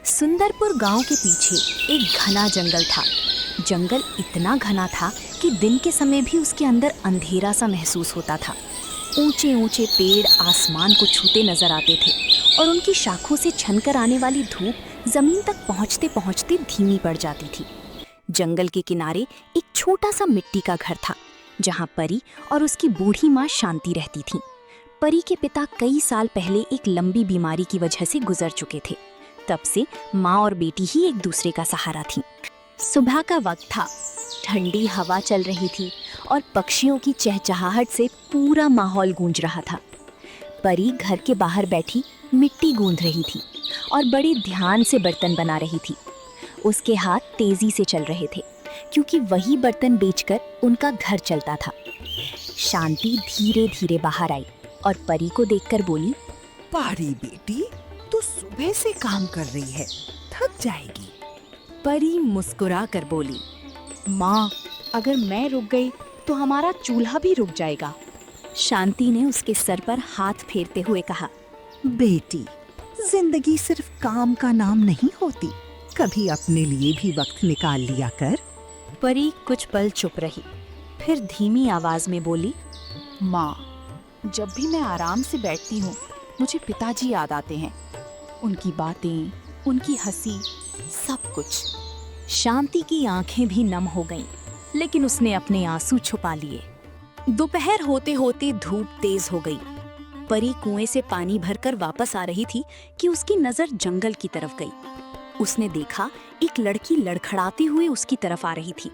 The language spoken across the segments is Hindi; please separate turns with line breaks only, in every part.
सुंदरपुर गांव के पीछे एक घना जंगल था। जंगल इतना घना था कि दिन के समय भी उसके अंदर अंधेरा सा महसूस होता था। ऊंचे ऊंचे पेड़ आसमान को छूते नजर आते थे और उनकी शाखों से छनकर आने वाली धूप जमीन तक पहुंचते पहुंचते धीमी पड़ जाती थी। जंगल के किनारे एक छोटा सा मिट्टी का घर था जहां परी और उसकी बूढ़ी माँ शांति रहती थीं। परी के पिता कई साल पहले एक लंबी बीमारी की वजह से गुजर चुके थे। तब से माँ और बेटी ही एक दूसरे का सहारा थीं। सुबह का वक्त था, ठंडी हवा चल रही थी और पक्षियों की चहचहाहट से पूरा माहौल गूंज रहा था। परी घर के बाहर बैठी मिट्टी गूंथ रही थी और बड़े ध्यान से बर्तन बना रही थी। उसके हाथ तेजी से चल रहे थे क्योंकि वही बर्तन बेचकर उनका घर चलता था। शांति धीरे धीरे बाहर आई और परी को देखकर बोली,
पारी बेटी, तू सुबह से काम कर रही है, थक जाएगी।
परी मुस्कुरा कर बोली, माँ, अगर मैं रुक गई तो हमारा चूल्हा भी रुक जाएगा। शांति ने उसके सर पर हाथ फेरते हुए कहा,
बेटी, जिंदगी सिर्फ काम का नाम नहीं होती, कभी अपने लिए भी वक्त निकाल लिया कर।
परी कुछ पल चुप रही, फिर धीमी आवाज में बोली,
माँ, जब भी मैं आराम से बैठती हूँ मुझे पिताजी याद आते हैं। उनकी बातें, उनकी हंसी, सब कुछ।
शांति की आंखें भी नम हो गईं, लेकिन उसने अपने आंसू छुपा लिए। दोपहर होते होते धूप तेज हो गई। परी कुएं से पानी भरकर वापस आ रही थी कि उसकी नजर जंगल की तरफ गई। उसने देखा एक लड़की लड़खड़ाती हुई उसकी तरफ आ रही थी।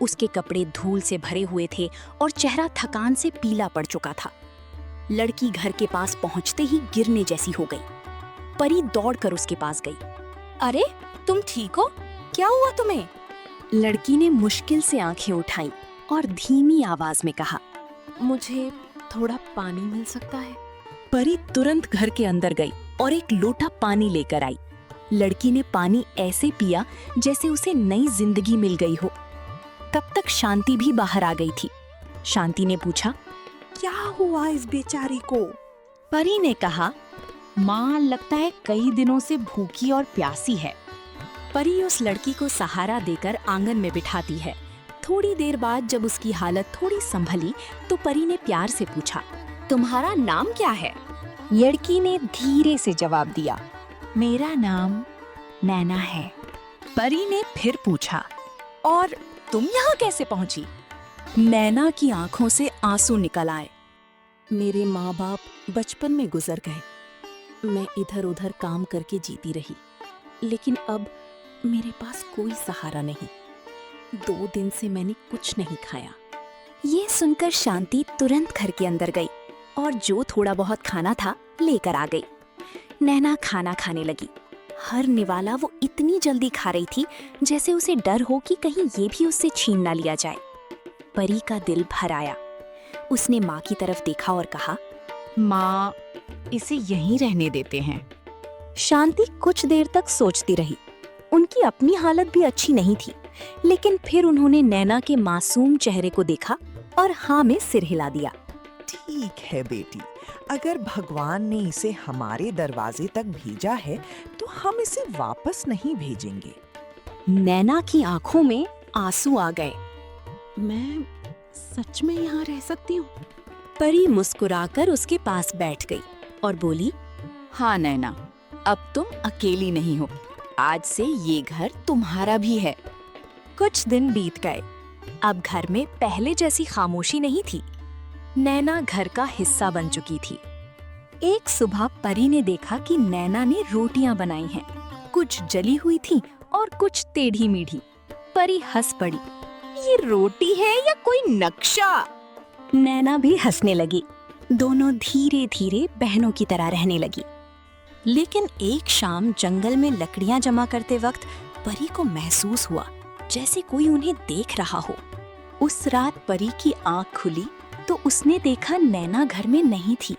उसके कपड़े धूल से भरे हुए थे और चेहरा थकान से पीला पड़ चुका था। लड़की घर के पास पहुंचते ही गिरने जैसी हो गई। परी दौड़कर उसके पास गई। अरे, तुम ठीक हो? क्या हुआ तुम्हें? लड़की ने मुश्किल से आंखें उठाई और धीमी आवाज में कहा,
मुझे थोड़ा पानी मिल सकता है?
परी तुरंत घर के अंदर गई और एक लोटा पानी लेकर आई। लड़की ने पानी ऐसे पिया जैसे उसे नई जिंदगी मिल गई हो। तब तक शांति भी बाहर आ गई थी। शांति ने पूछा,
क्या हुआ इस बेचारी को?
परी ने कहा,
माँ, लगता है कई दिनों से भूखी और प्यासी है।
परी उस लड़की को सहारा देकर आंगन में बिठाती है। थोड़ी देर बाद जब उसकी हालत थोड़ी संभली तो परी ने प्यार से पूछा, तुम्हारा नाम क्या है? लड़की ने धीरे से जवाब दिया, मेरा नाम नैना है। परी ने फिर पूछा, और तुम यहाँ कैसे पहुंची? नैना की आंखों से आंसू निकल आए। मेरे माँ बाप बचपन में गुजर गए। मैं इधर उधर काम करके जीती रही, लेकिन अब मेरे पास कोई सहारा नहीं। 2 दिन से मैंने कुछ नहीं खाया। ये सुनकर शांति तुरंत घर के अंदर गई और जो थोड़ा बहुत खाना था लेकर आ गई। नैना खाना खाने लगी। हर निवाला वो इतनी जल्दी खा रही थी जैसे उसे डर हो कि कहीं ये भी उससे छीन ना लिया जाए। परी का दिल भर आया। उसने माँ की तरफ देखा और कहा,
माँ, इसे यहीं रहने देते हैं।
शांति कुछ देर तक सोचती रही। उनकी अपनी हालत भी अच्छी नहीं थी, लेकिन फिर उन्होंने नैना के मासूम चेहरे को देखा और हाँ में सिर हिला दिया।
ठीक है बेटी, अगर भगवान ने इसे हमारे दरवाजे तक भेजा है तो हम इसे वापस नहीं भेजेंगे।
नैना की आंखों में आंसू आ गए।
मैं सच में यहाँ रह सकती हूँ?
परी मुस्कुराकर उसके पास बैठ गई और बोली,
हाँ नैना, अब तुम अकेली नहीं हो। आज से ये घर तुम्हारा भी है।
कुछ दिन बीत गए। अब घर में पहले जैसी खामोशी नहीं थी। नैना घर का हिस्सा बन चुकी थी। एक सुबह परी ने देखा कि नैना ने रोटियां बनाई हैं। कुछ जली हुई थी और कुछ टेढ़ी मीठी। परी हंस पड़ी, ये रोटी है या कोई नक्शा? नैना भी हंसने लगी। दोनों धीरे धीरे बहनों की तरह रहने लगी। लेकिन एक शाम जंगल में लकड़ियां जमा करते वक्त परी को महसूस हुआ जैसे कोई उन्हें देख रहा हो। उस रात परी की आंख खुली तो उसने देखा नैना घर में नहीं थी।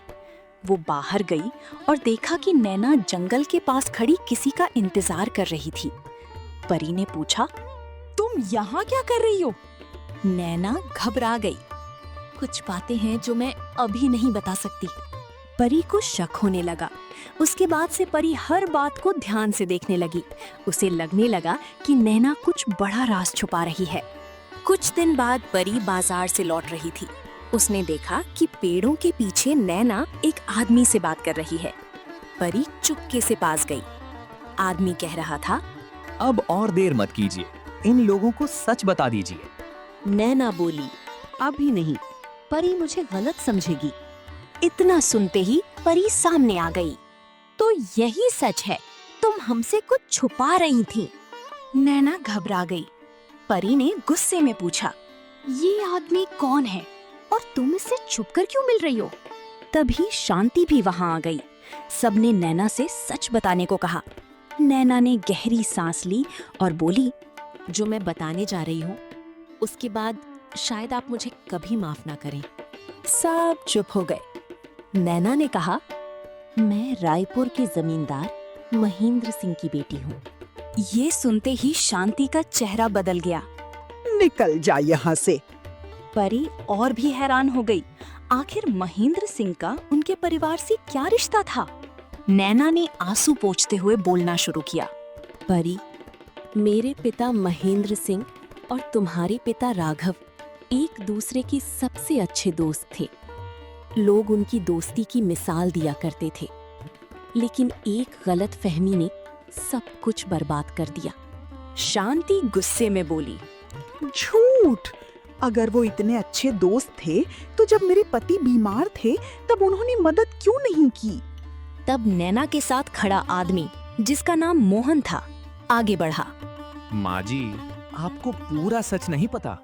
वो बाहर गई और देखा कि नैना जंगल के पास खड़ी किसी का इंतजार कर रही थी। परी ने पूछा, तुम यहाँ क्या कर रही हो? नैना घबरा गई। कुछ बातें हैं जो मैं अभी नहीं बता सकती। परी को शक होने लगा। उसके बाद से परी हर बात को ध्यान से देखने लगी। उसे लगने लगा कि नैना कुछ बड़ा राज छुपा रही है। कुछ दिन बाद परी बाजार से लौट रही थी। उसने देखा कि पेड़ों के पीछे नैना एक आदमी से बात कर रही है। परी चुपके से पास गई। आदमी कह रहा था,
अब और देर मत कीजिए, इन लोगों को सच बता दीजिए।
नैना बोली, अभी नहीं, परी मुझे गलत समझेगी। इतना सुनते ही परी सामने आ गई। तो यही सच है, तुम हमसे कुछ छुपा रही थी। नैना घबरा गई। परी ने गुस्से में पूछा, ये आदमी कौन है और तुम इससे छुपकर क्यों मिल रही हो? तभी शांति भी वहां आ गई। सबने नैना से सच बताने को कहा। नैना ने गहरी सांस ली और बोली, जो मैं बताने जा रही हूँ उसके बाद शायद आप मुझे कभी माफ ना करें। सब चुप हो गए। नैना ने कहा, मैं रायपुर के जमींदार महेंद्र सिंह की बेटी हूँ। ये सुनते ही शांति का चेहरा बदल गया।
निकल जा यहाँ से।
परी और भी हैरान हो गई। आखिर महेंद्र सिंह का उनके परिवार से क्या रिश्ता था? नैना ने आंसू पोंछते हुए बोलना शुरू किया, परी, मेरे पिता महेंद्र सिंह और तुम्हारे पिता राघव एक दूसरे के सबसे अच्छे दोस्त थे। लोग उनकी दोस्ती की मिसाल दिया करते थे, लेकिन एक गलत फहमी ने सब कुछ बर्बाद कर दिया। शांति गुस्से में बोली,
झूठ। अगर वो इतने अच्छे दोस्त थे तो जब मेरे पति बीमार थे तब उन्होंने मदद क्यों नहीं की?
तब नैना के साथ खड़ा आदमी, जिसका नाम मोहन था, आगे बढ़ा।
माँ जी, आपको पूरा सच नहीं पता।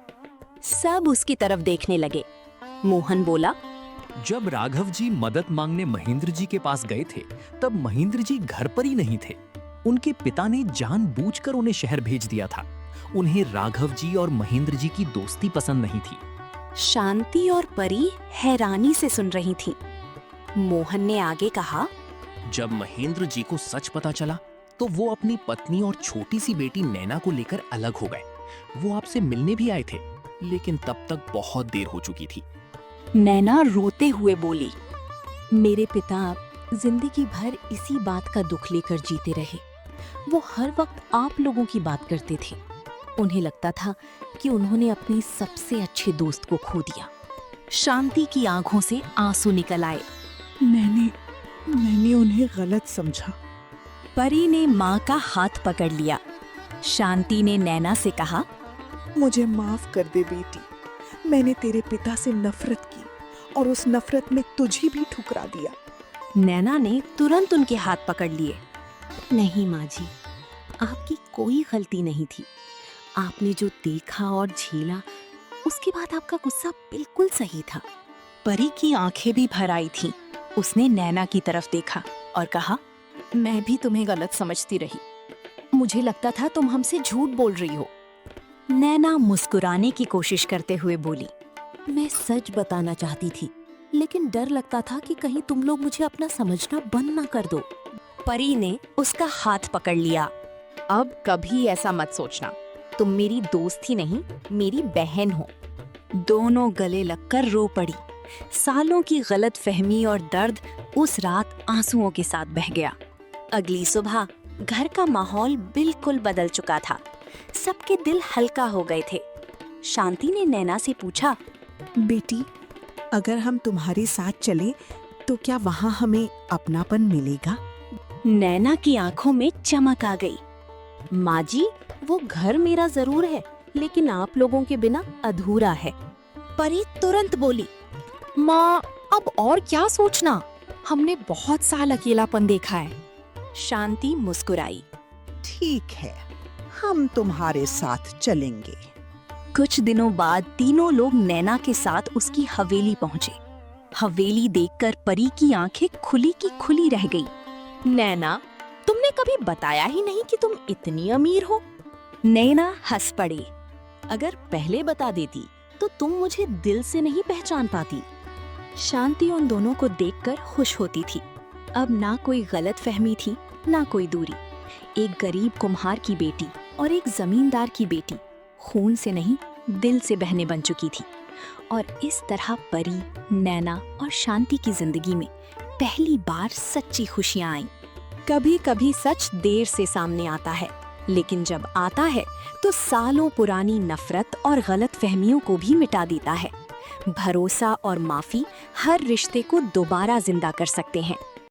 सब उसकी तरफ देखने लगे। मोहन बोला,
जब राघव जी मदद मांगने महेंद्र जी के पास गए थे तब महेंद्र जी घर पर ही नहीं थे। उनके पिता ने जानबूझकर उन्हें शहर भेज दिया था। उन्हें राघव जी और महेंद्र जी की दोस्ती पसंद नहीं थी।
शांति और परी हैरानी से सुन रही थीं। मोहन ने आगे कहा,
जब महेंद्र जी को सच पता चला तो वो अपनी पत्नी और छोटी सी बेटी नैना को लेकर अलग हो गए। वो आपसे मिलने भी आए थे, लेकिन तब तक बहुत देर हो चुकी थी।
नैना रोते हुए बोली, मेरे पिता जिंदगी भर इसी बात का दुख लेकर जीते रहे। वो हर वक्त आप लोगों की बात करते थे। उन्हें लगता था कि उन्होंने अपने सबसे अच्छे दोस्त को खो दिया। शांति की आंखों से आंसू निकल आए।
मैंने उन्हें गलत समझा।
परी ने माँ का हाथ पकड़ लिया। शांति ने नैना से कहा,
मुझे माफ कर दे बेटी। मैंने तेरे पिता से नफरत की और उस नफरत में तुझे भी ठुकरा दिया।
नैना ने तुरंत उनके हाथ पकड़ लिए। नहीं माँ जी, आपकी कोई गलती नहीं थी। आपने जो देखा और झेला, उसके बाद आपका गुस्सा बिल्कुल सही था। परी की आंखें भी भर आई थीं। उसने नैना की तरफ देखा और कहा, मैं भी तुम्हें गलत समझती रही। मुझे लगता था तुम हमसे झूठ बोल रही हो। नैना मुस्कुराने की कोशिश करते हुए बोली, मैं सच बताना चाहती थी, लेकिन डर लगता था कि कहीं तुम लोग मुझे अपना समझना बंद ना कर दो। परी ने उसका हाथ पकड़ लिया। अब कभी ऐसा मत सोचना। तुम मेरी दोस्त ही नहीं, मेरी बहन हो। दोनों गले लगकर रो पड़ी। सालों की गलत फहमी और दर्द उस रात आंसुओं के साथ बह गया। अगली सुबह घर का माहौल बिल्कुल बदल चुका था। सबके दिल हल्का हो गए थे। शांति ने नैना से पूछा,
बेटी, अगर हम तुम्हारे साथ चलें तो क्या वहाँ हमें अपनापन मिलेगा?
नैना की आंखों में चमक आ गई। माँ जी, वो घर मेरा जरूर है, लेकिन आप लोगों के बिना अधूरा है। परी तुरंत बोली, माँ, अब और क्या सोचना, हमने बहुत साल अकेलापन देखा है। शांति मुस्कुराई।
ठीक है, हम तुम्हारे साथ चलेंगे।
कुछ दिनों बाद तीनों लोग नैना के साथ उसकी हवेली पहुंचे। हवेली देखकर परी की आंखें खुली की खुली रह गई। नैना, तुमने कभी बताया ही नहीं कि तुम इतनी अमीर हो। नैना हंस पड़ी। अगर पहले बता देती तो तुम मुझे दिल से नहीं पहचान पाती। शांति उन दोनों को देखकर खुश होती थी। अब ना कोई गलत फहमी थी, ना कोई दूरी। एक गरीब कुम्हार की बेटी और एक जमींदार की बेटी खून से नहीं, दिल से बहने बन चुकी थी। और इस तरह परी, नैना और शांति की जिंदगी में पहली बार सच्ची खुशियां आईं। कभी कभी सच देर से सामने आता है, लेकिन जब आता है तो सालों पुरानी नफरत और गलतफहमियों को भी मिटा देता है। भरोसा और माफी हर रिश्ते को दोबारा जिंदा कर सकते हैं।